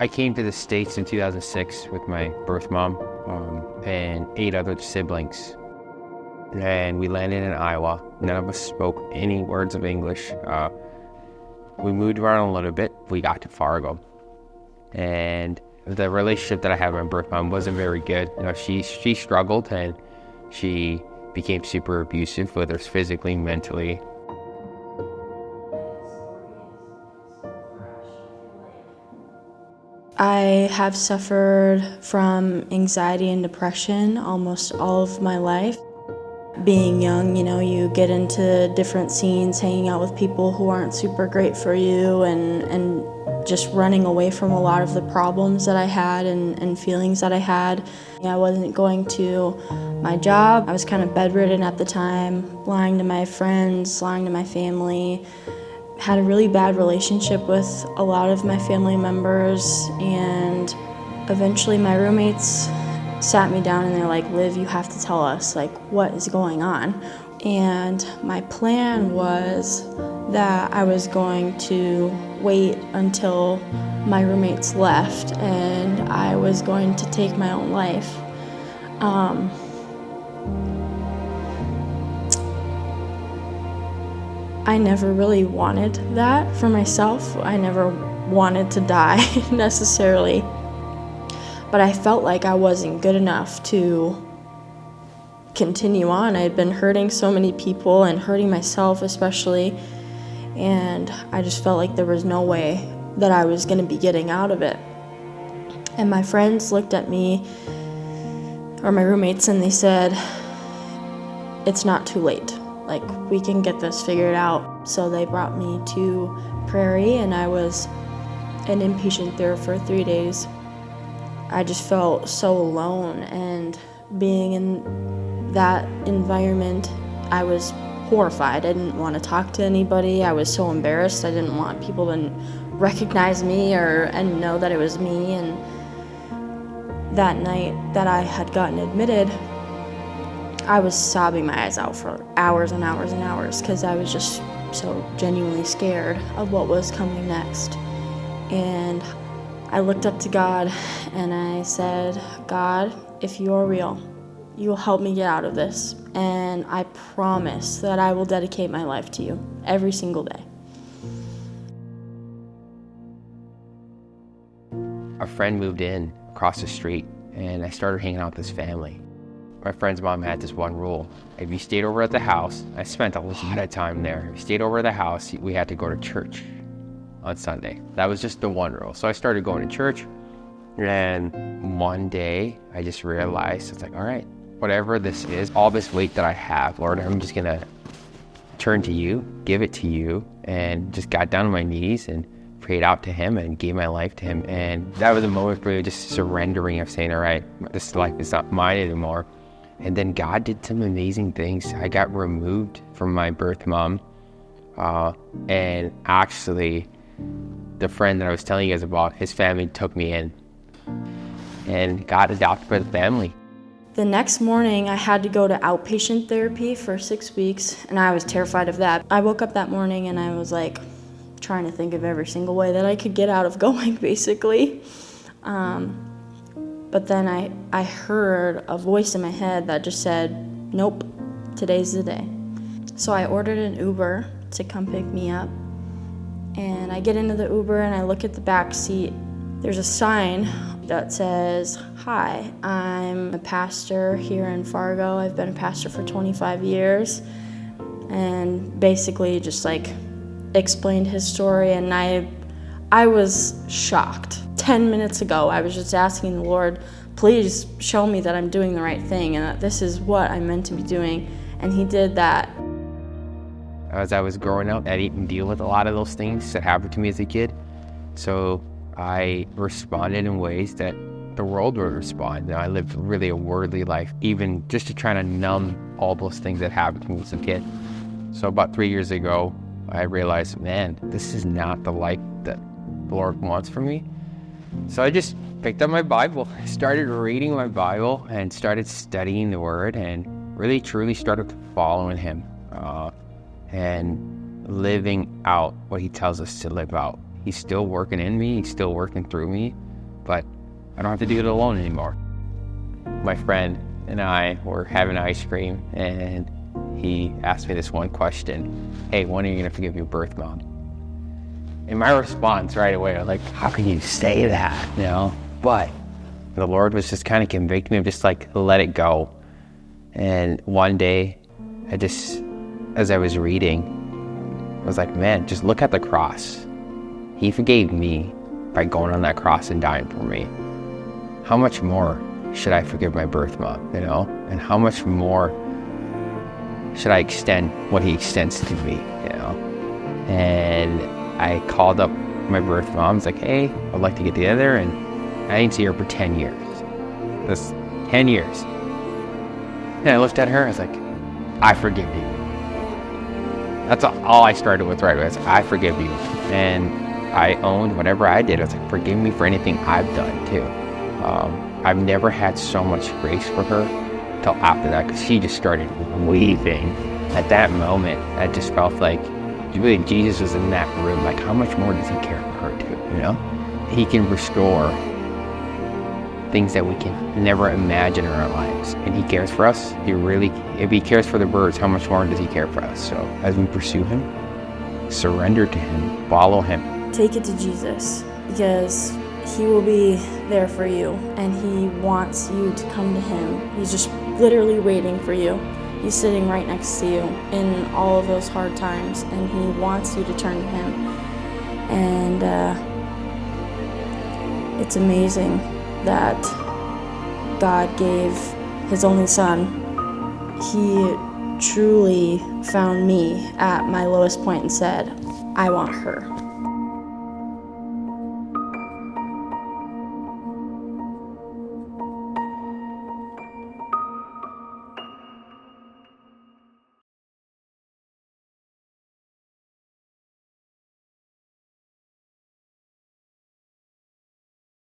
I came to the States in 2006 with my birth mom and 8 other siblings. And we landed in Iowa. None of us spoke any words of English. We moved around a little bit. We got to Fargo. And the relationship that I had with my birth mom wasn't very good. She struggled, and she became super abusive, whether it's physically, mentally. I have suffered from anxiety and depression almost all of my life. Being young, you get into different scenes, hanging out with people who aren't super great for you, and just running away from a lot of the problems that I had and feelings that I had. I wasn't going to my job. I was kind of bedridden at the time, lying to my friends, lying to my family. Had a really bad relationship with a lot of my family members, and eventually my roommates sat me down and they're like, "Liv, you have to tell us, what is going on?" And my plan was that I was going to wait until my roommates left and I was going to take my own life. I never really wanted that for myself. I never wanted to die necessarily. But I felt like I wasn't good enough to continue on. I had been hurting so many people and hurting myself especially. And I just felt like there was no way that I was going to be getting out of it. And my friends looked at me, or my roommates, and they said, "It's not too late. We can get this figured out." So they brought me to Prairie, and I was an inpatient there for 3 days. I just felt so alone, and being in that environment, I was horrified. I didn't want to talk to anybody. I was so embarrassed. I didn't want people to recognize me and know that it was me. And that night that I had gotten admitted, I was sobbing my eyes out for hours and hours and hours because I was just so genuinely scared of what was coming next. And I looked up to God and I said, "God, if you are real, you will help me get out of this. And I promise that I will dedicate my life to you every single day." A friend moved in across the street, and I started hanging out with this family. My friend's mom had this one rule. If you stayed over at the house, I spent a lot of time there. If you stayed over at the house, we had to go to church on Sunday. That was just the one rule. So I started going to church, and one day I just realized, it's like, all right, whatever this is, all this weight that I have, Lord, I'm just going to turn to you, give it to you, and just got down on my knees and prayed out to him and gave my life to him. And that was a moment really just surrendering, of saying, all right, this life is not mine anymore. And then God did some amazing things. I got removed from my birth mom, and actually the friend that I was telling you guys about, his family took me in and got adopted by the family. The next morning, I had to go to outpatient therapy for 6 weeks, and I was terrified of that. I woke up that morning and I was trying to think of every single way that I could get out of going, basically. But then I heard a voice in my head that just said, "Nope, today's the day." So I ordered an Uber to come pick me up. And I get into the Uber and I look at the back seat. There's a sign that says, "Hi, I'm a pastor here in Fargo. I've been a pastor for 25 years. And basically just explained his story, and I was shocked. 10 minutes ago, I was just asking the Lord, please show me that I'm doing the right thing and that this is what I'm meant to be doing. And he did that. As I was growing up, I didn't deal with a lot of those things that happened to me as a kid. So I responded in ways that the world would respond. I lived really a worldly life, even just to try to numb all those things that happened to me as a kid. So about 3 years ago, I realized, man, this is not the life that the Lord wants for me. So I just picked up my Bible, started reading my Bible, and started studying the Word, and really truly started following Him and living out what He tells us to live out. He's still working in me. He's still working through me. but I don't have to do it alone anymore. My friend and I were having ice cream, and he asked me this one question: hey, when are you going to forgive your birth mom? And my response right away, I was like, how can you say that, you know? But the Lord was just kind of convicting me of just like, let it go. And one day, as I was reading, I was like, man, just look at the cross. He forgave me by going on that cross and dying for me. How much more should I forgive my birth mom, you know? And how much more should I extend what he extends to me, you know? And I called up my birth mom. I was like, hey, I'd like to get together. And I didn't see her for 10 years. That's 10 years. And I looked at her, I was like, I forgive you. That's all I started with right away. I was like, I forgive you. And I owned whatever I did. I was like, forgive me for anything I've done too. I've never had so much grace for her till after that, because she just started weeping. At that moment, I just felt like really Jesus was in that room. Like, how much more does he care for her too, you know? He can restore things that we can never imagine in our lives. And he cares for us. If he cares for the birds, how much more does he care for us? So as we pursue him, surrender to him, follow him. Take it to Jesus, because he will be there for you, and he wants you to come to him. He's just literally waiting for you. He's sitting right next to you in all of those hard times, and he wants you to turn to him. And it's amazing that God gave his only son. He truly found me at my lowest point and said, I want her.